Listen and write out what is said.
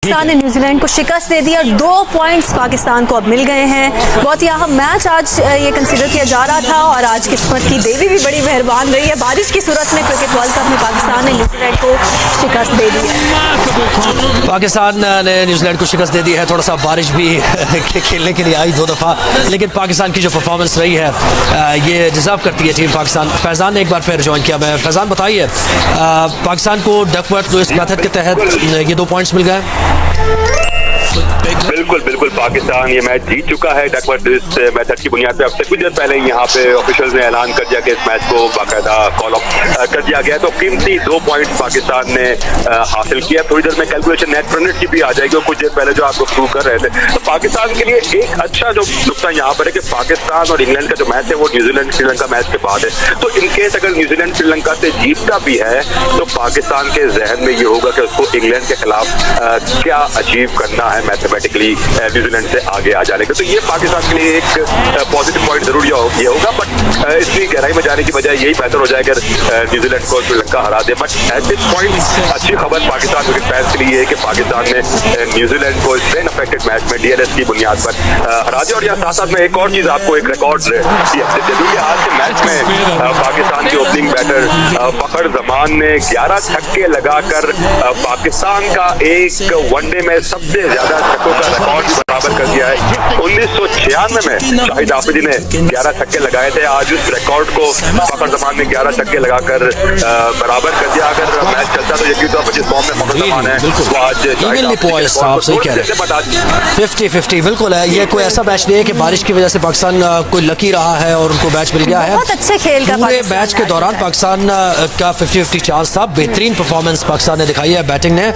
पाकिस्तान ने न्यूजीलैंड को शिकस्त दे दी और 2 पॉइंट्स पाकिस्तान को अब मिल गए हैं। बहुत ही अहम मैच आज ये कंसीडर किया जा रहा था और आज किस्मत की देवी भी बड़ी मेहरबान रही है। बारिश की सूरत में क्रिकेट वर्ल्ड कप में पाकिस्तान ने न्यूजीलैंड को शिकस्त दे दी है। पाकिस्तान ने न्यूजीलैंड को शिकस्त दे दी है। थोड़ा सा बारिश भी खेलने के लिए आई 2 दफ़ा, लेकिन पाकिस्तान की जो परफॉर्मेंस रही है ये डिज़र्व करती है टीम पाकिस्तान। फैज़ान ने एक बार फिर ज्वाइन किया। मैं फैज़ान बताइए, पाकिस्तान को डकवर्थ लुईस मेथड के तहत ये 2 पॉइंट्स मिल गए। बिल्कुल बिल्कुल, पाकिस्तान ये मैच जीत चुका है डकवर्थ लुईस मेथड की बुनियाद पे। अब से कुछ देर पहले यहाँ पे ऑफिशियल्स ने ऐलान कर दिया कि इस मैच को बाकायदा कॉल ऑफ कर दिया गया। तो कीमती 2 पॉइंट पाकिस्तान ने हासिल किया। थोड़ी देर में कैलकुलेशन नेट रन की भी आ जाएगी। कुछ देर पहले जो आप लोग शुरू कर रहे थे, तो पाकिस्तान के लिए एक अच्छा जो नुकसान यहाँ पर है कि पाकिस्तान और इंग्लैंड का जो मैच है वो न्यूजीलैंड श्रीलंका मैच के बाद है। तो इनकेस अगर न्यूजीलैंड श्रीलंका से जीतता भी है तो पाकिस्तान के जहन में ये होगा कि उसको इंग्लैंड के खिलाफ क्या अचीव करना है मैथमेटिकली न्यूजीलैंड से आगे आ जाने का। तो ये पाकिस्तान के लिए एक पॉजिटिव पॉइंट जरूर ये होगा। बट इतनी गहराई में जाने की बजाय यही बेहतर हो जाएगा न्यूजीलैंड को श्रीलंका हरा दे। बट एट दिस पॉइंट अच्छी खबर पाकिस्तान क्रिकेट फैंस के लिए है कि पाकिस्तान ने न्यूजीलैंड को इस रेन अफेक्टेड मैच में डीएलएस की बुनियाद पर हरा दिया। और यहाँ साथ साथ में एक और चीज आपको एक रिकॉर्ड आज के मैच में पाकिस्तान के ओपनिंग बैटर फखर जमान ने 11 छक्के लगाकर पाकिस्तान का एक वनडे में सबसे ज्यादा छक्कों का रिकॉर्ड बराबर कर दिया है। 1996 में शाहिद आफरीदी ने 11 छक्के लगाए थे। आज उस रिकॉर्ड को फखर जमान ने 11 छक्के लगाकर बराबर कर दिया। अगर मैच चलता तो यकीन तो जिस फॉर्म में फखर जमान है वो आज 50-50 बिल्कुल है। ये कोई ऐसा मैच नहीं है कि बारिश की वजह से पाकिस्तान कोई लकी रहा है और उनको मैच मिल गया है। बहुत अच्छे खेल का पूरे मैच के दौरान पाकिस्तान का 50-50 चांस था। बेहतरीन परफॉर्मेंस पाकिस्तान ने दिखाई है बैटिंग ने।